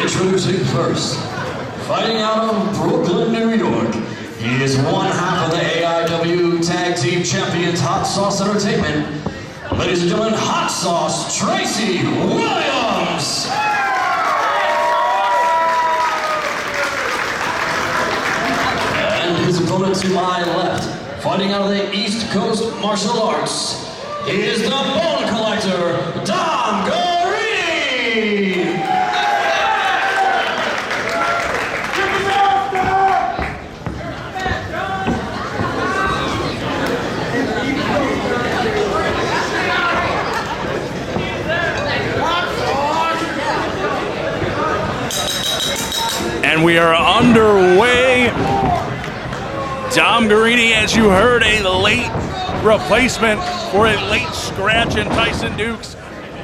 Introducing first, fighting out of Brooklyn, New York, he is one half of the AIW Tag Team Champions Hot Sauce Entertainment. Ladies and gentlemen, Hot Sauce Tracy Williams! And his opponent to my left, fighting out of the East Coast Martial Arts, he is the Bone Collector, Dom Garrini! And we are underway. Dom Garrini, as you heard, a late replacement for a late scratch in Tyson Dukes.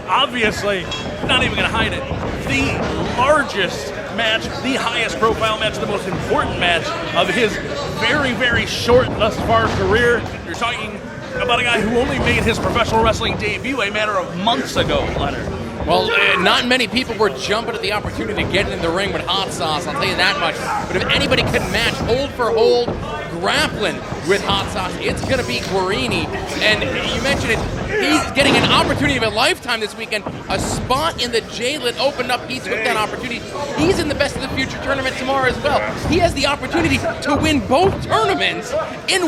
Obviously, not even going to hide it, the largest match, the highest profile match, the most important match of his very, very short thus far career. You're talking about a guy who only made his professional wrestling debut a matter of months ago, Leonard. Well, not many people were jumping at the opportunity to get in the ring with Hot Sauce, I'll tell you that much. But if anybody can match hold for hold, grappling with Hot Sauce, it's going to be Garrini. And you mentioned it, he's getting an opportunity of a lifetime this weekend. A spot in the J-Lit opened up, he took that opportunity. He's in the Best of the Future tournament tomorrow as well. He has the opportunity to win both tournaments in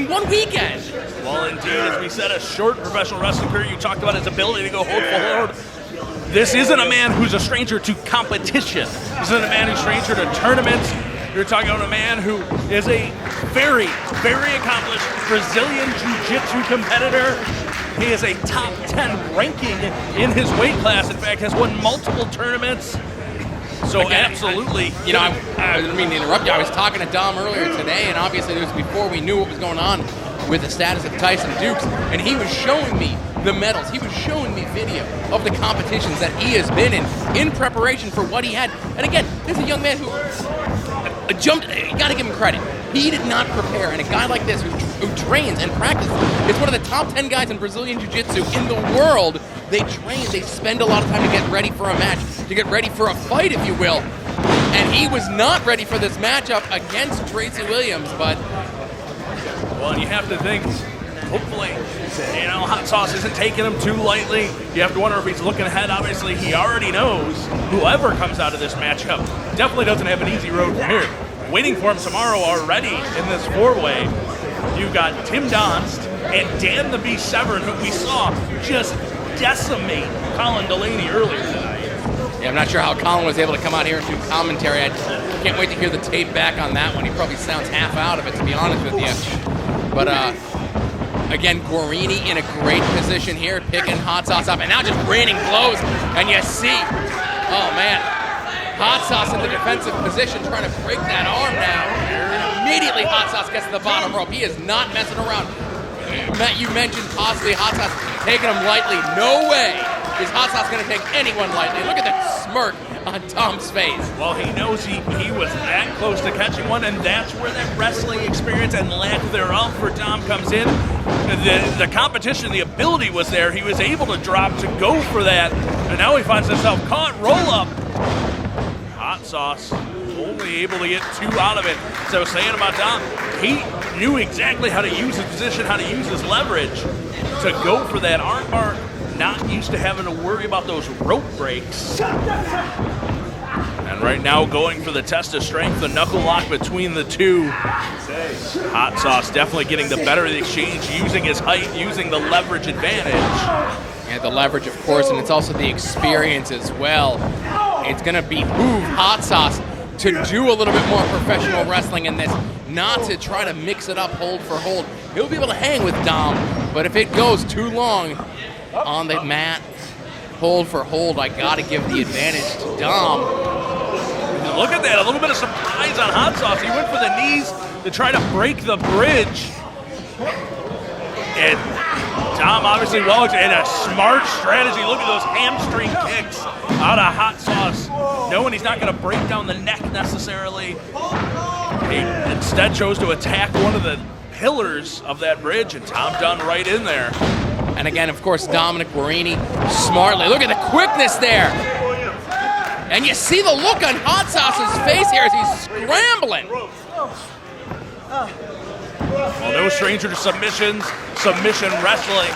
one weekend. Well, indeed, as we said, a short professional wrestling career. You talked about his ability to go hold for hold. This isn't a man who's a stranger to competition. This isn't a man who's a stranger to tournaments. You're talking about a man who is a very, very accomplished Brazilian Jiu-Jitsu competitor. He is a top 10 ranking in his weight class. In fact, has won multiple tournaments. So again, absolutely. I didn't mean to interrupt you. I was talking to Dom earlier today, and obviously it was before we knew what was going on with the status of Tyson Dukes, and he was showing me the medals. He was showing me video of the competitions that he has been in preparation for what he had. And again, this is a young man who jumped. You got to give him credit. He did not prepare, and a guy like this who trains and practices, is one of the top 10 guys in Brazilian Jiu-Jitsu in the world. They train, they spend a lot of time to get ready for a match, to get ready for a fight, if you will. And he was not ready for this matchup against Tracy Williams, but well, and you have to think, hopefully, Hot Sauce isn't taking him too lightly. You have to wonder if he's looking ahead. Obviously, he already knows whoever comes out of this matchup definitely doesn't have an easy road from here. Waiting for him tomorrow already in this four-way, you've got Tim Donst and Dan the Beast Severn, who we saw just decimate Colin Delaney earlier tonight. Yeah, I'm not sure how Colin was able to come out here and do commentary. I can't wait to hear the tape back on that one. He probably sounds half out of it, to be honest with you. But again, Garrini in a great position here, picking Hot Sauce up, and now just raining blows. And you see, oh man, Hot Sauce in the defensive position, trying to break that arm now. And immediately Hot Sauce gets to the bottom rope. He is not messing around. You mentioned possibly Hot Sauce taking him lightly. No way is Hot Sauce going to take anyone lightly. Look at that smirk on Tom's face. Well, he knows he was that close to catching one, and that's where that wrestling experience and lack thereof for Tom comes in. The competition, the ability was there. He was able to drop to go for that, and now he finds himself caught. Roll up. Hot Sauce only able to get two out of it. So saying about Tom, he knew exactly how to use his position, how to use his leverage to go for that armbar. Not used to having to worry about those rope breaks. And right now going for the test of strength, the knuckle lock between the two. Hot Sauce definitely getting the better of the exchange, using his height, using the leverage advantage. Yeah, the leverage, of course, and it's also the experience as well. It's going to behoove Hot Sauce to do a little bit more professional wrestling in this, not to try to mix it up hold for hold. He'll be able to hang with Dom, but if it goes too long on the mat, hold for hold, I got to give the advantage to Dom. Look at that, a little bit of surprise on Hot Sauce. He went for the knees to try to break the bridge. And Dom obviously well, and a smart strategy. Look at those hamstring kicks out of Hot Sauce, knowing he's not going to break down the neck necessarily. He instead chose to attack one of the pillars of that bridge, and Tom done right in there. And again, of course, Dominic Garrini smartly. Look at the quickness there. And you see the look on Hot Sauce's face here as he's scrambling. Well, no stranger to submissions, submission wrestling.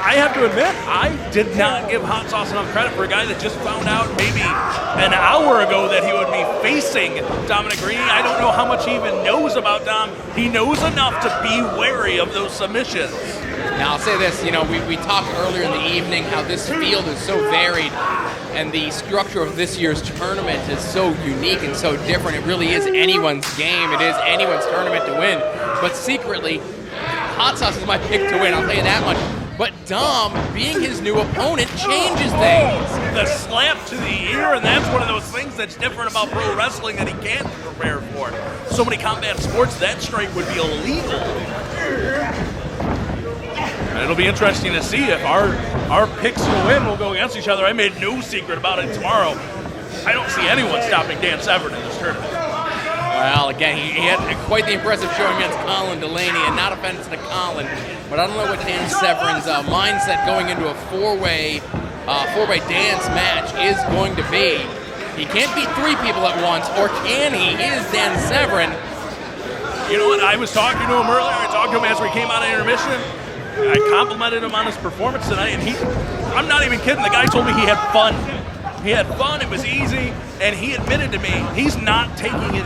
I have to admit, I did not give Hot Sauce enough credit for a guy that just found out maybe an hour ago that he would be facing Dominic Garrini. I don't know how much he even knows about Dom. He knows enough to be wary of those submissions. Now, I'll say this, you know, we talked earlier in the evening how this field is so varied and the structure of this year's tournament is so unique and so different. It really is anyone's game. It is anyone's tournament to win. But secretly, Hot Sauce is my pick to win, I'll tell you that much. But Dom, being his new opponent, changes things. The slap to the ear, and that's one of those things that's different about pro wrestling that he can't prepare for. So many combat sports, that strike would be illegal. And it'll be interesting to see if our picks to win will go against each other. I made no secret about it tomorrow. I don't see anyone stopping Dan Severn in this tournament. Well, again, he had quite the impressive showing against Colin, Delaney, and not offense to Colin, but I don't know what Dan Severn's mindset going into a four-way dance match is going to be. He can't beat three people at once, or can he? He is Dan Severn. You know what? I was talking to him earlier. I talked to him as we came out of intermission. I complimented him on his performance tonight, and I'm not even kidding. The guy told me he had fun. He had fun, it was easy, and he admitted to me he's not taking it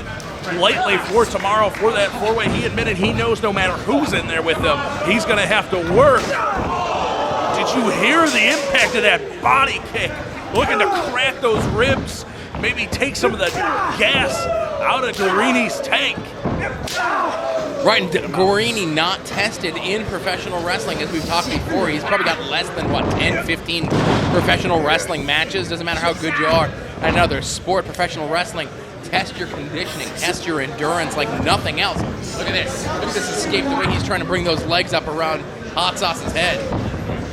lightly for tomorrow for that four-way. He admitted he knows no matter who's in there with him, he's going to have to work. Did you hear the impact of that body kick? Looking to crack those ribs, maybe take some of the gas out of Garrini's tank. Right, and Garrini not tested in professional wrestling, as we've talked before. He's probably got less than, 10, 15 professional wrestling matches. Doesn't matter how good you are at another sport, professional wrestling. Test your conditioning, test your endurance like nothing else. Look at this. Look at this escape, the way he's trying to bring those legs up around Hot Sauce's head.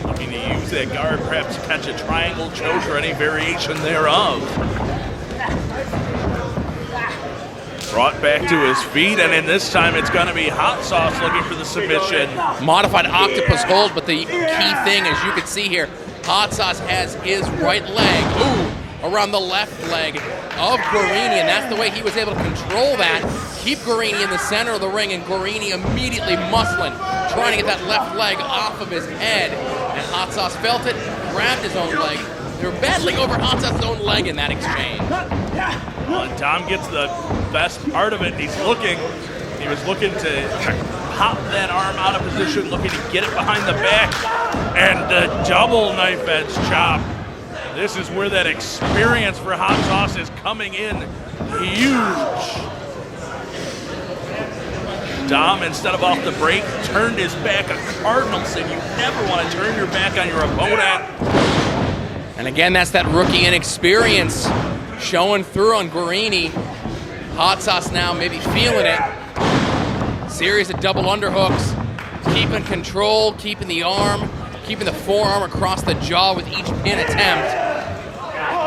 Looking to use that guard, perhaps catch a triangle choke or any variation thereof. Brought back to his feet, and in this time it's going to be Hot Sauce looking for the submission. Modified octopus hold, but the key thing, as you can see here, Hot Sauce has his right leg, around the left leg of Garrini, and that's the way he was able to control that. Keep Garrini in the center of the ring, and Garrini immediately muscling, trying to get that left leg off of his head. And Hot Sauce felt it, grabbed his own leg. They were battling over Hot Sauce's own leg in that exchange. Well, and Dom gets the best part of it. He was looking to pop that arm out of position, looking to get it behind the back, and the double knife edge chop. This is where that experience for Hot Sauce is coming in huge. Dom, instead of off the break, turned his back a cardinal sin. You never want to turn your back on your opponent. And again, that's that rookie inexperience showing through on Garrini. Hot Sauce now maybe feeling it. Series of double underhooks, keeping control, keeping the arm, keeping the forearm across the jaw with each pin attempt.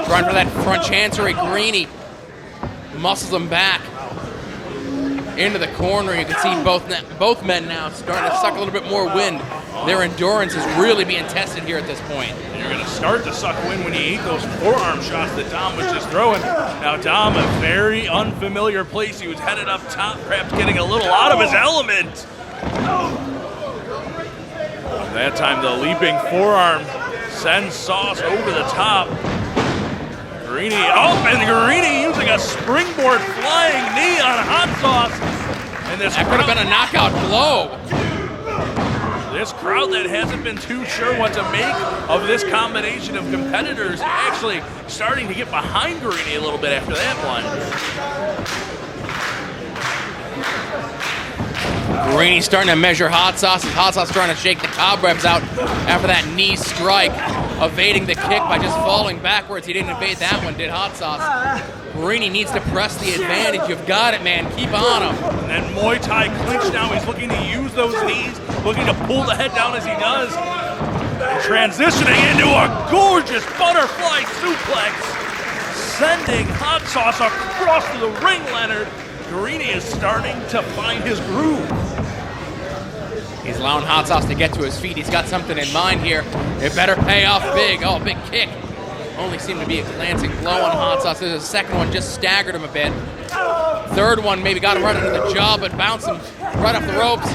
Trying for that front chancery. Garrini muscles him back into the corner. You can see both men now starting to suck a little bit more wind. Their endurance is really being tested here at this point. And you're going to start to suck wind when you eat those forearm shots that Dom was just throwing. Now Dom, a very unfamiliar place. He was headed up top, perhaps getting a little out of his element. That time the leaping forearm sends Sauce over the top. Garrini up, and Garrini using a springboard flying knee on Hot Sauce. And this that could have been a knockout blow. This crowd that hasn't been too sure what to make of this combination of competitors actually starting to get behind Garrini a little bit after that one. Garrini starting to measure Hot Sauce. Hot Sauce trying to shake the cobwebs out after that knee strike, evading the kick by just falling backwards. He didn't evade that one, did Hot Sauce. Garrini needs to press the advantage. You've got it, man. Keep on him. And then Muay Thai clinch now. He's looking to use those knees, looking to pull the head down as he does. Transitioning into a gorgeous butterfly suplex, sending Hot Sauce across the ring, Leonard. Garrini is starting to find his groove. He's allowing Hot Sauce to get to his feet. He's got something in mind here. It better pay off big. Oh, big kick. Only seemed to be a glancing blow on Hot Sauce. There's a second one, just staggered him a bit. Third one maybe got him right into the jaw, but bounced him right off the ropes.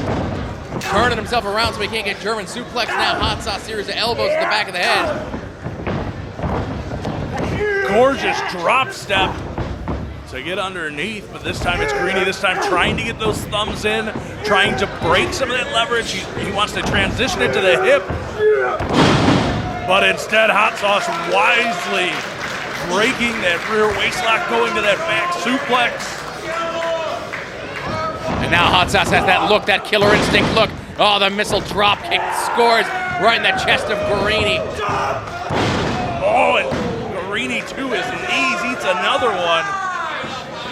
Turning himself around so he can't get German suplex. Now Hot Sauce series of elbows to the back of the head. Gorgeous drop step to get underneath, but this time it's Garrini, this time trying to get those thumbs in, trying to break some of that leverage. He wants to transition it to the hip, but instead Hot Sauce wisely breaking that rear waist lock, going to that back suplex. And now Hot Sauce has that look, that killer instinct look. Oh, the missile drop kick scores right in the chest of Garrini. Oh, and Garrini to his knees, eats another one.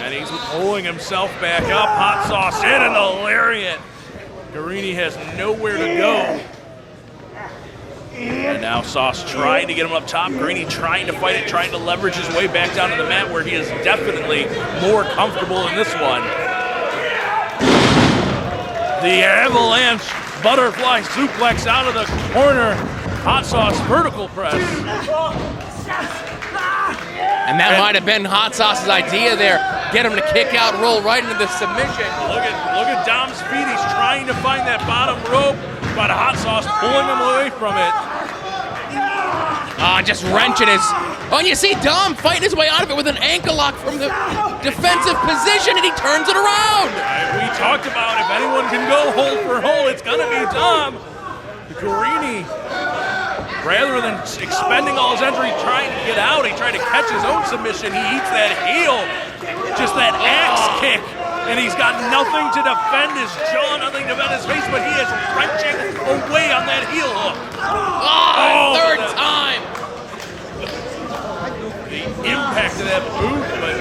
And he's pulling himself back up. Hot Sauce in and a lariat. Garrini has nowhere to go. And now Sauce trying to get him up top. Garrini trying to fight it, trying to leverage his way back down to the mat where he is definitely more comfortable in this one. The avalanche butterfly suplex out of the corner. Hot Sauce vertical press. And that might have been Hot Sauce's idea there. Get him to kick out, roll right into the submission. Look at Dom's feet. He's trying to find that bottom rope, but Hot Sauce pulling him away from it. Just wrenching his... Oh, and you see Dom fighting his way out of it with an ankle lock from the defensive position, and he turns it around. We talked about if anyone can go hole for hole, it's going to be Dom. Garrini, rather than expending all his energy trying to get out, he tried to catch his own submission. He eats that heel, just that axe kick, and he's got nothing to defend his jaw, nothing to defend his face, but he is wrenching away on that heel hook. Third time. The impact of that boot, but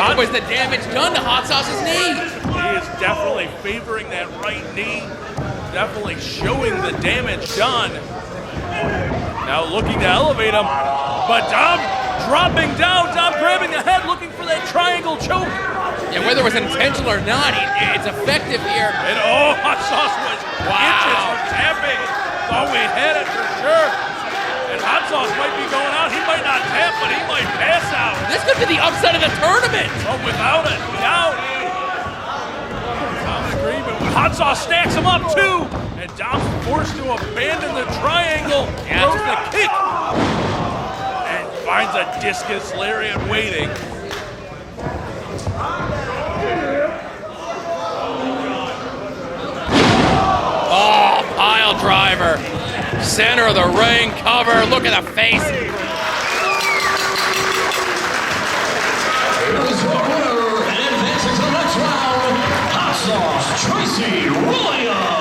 what was the damage done to Hot Sauce's knee? He is definitely favoring that right knee, definitely showing the damage done. Now looking to elevate him, but Dom dropping down, Dom grabbing the head, looking for that triangle choke. Yeah, whether it was intentional or not, it's effective here. And Hot Sauce was inches from tapping. Thought we had it for sure. And Hot Sauce might be going out. He might not tap, but he might pass out. This could be the upset of the tournament. Oh, without it, without. I'm in agreement. Hot Sauce stacks him up too. And Dom's forced to abandon the triangle. Throws the kick. And finds a discus lariat waiting. Oh, pile driver. Center of the ring, cover. Look at the face. Here's your winner and advancing to the next round, Hot Sauce Tracy Williams.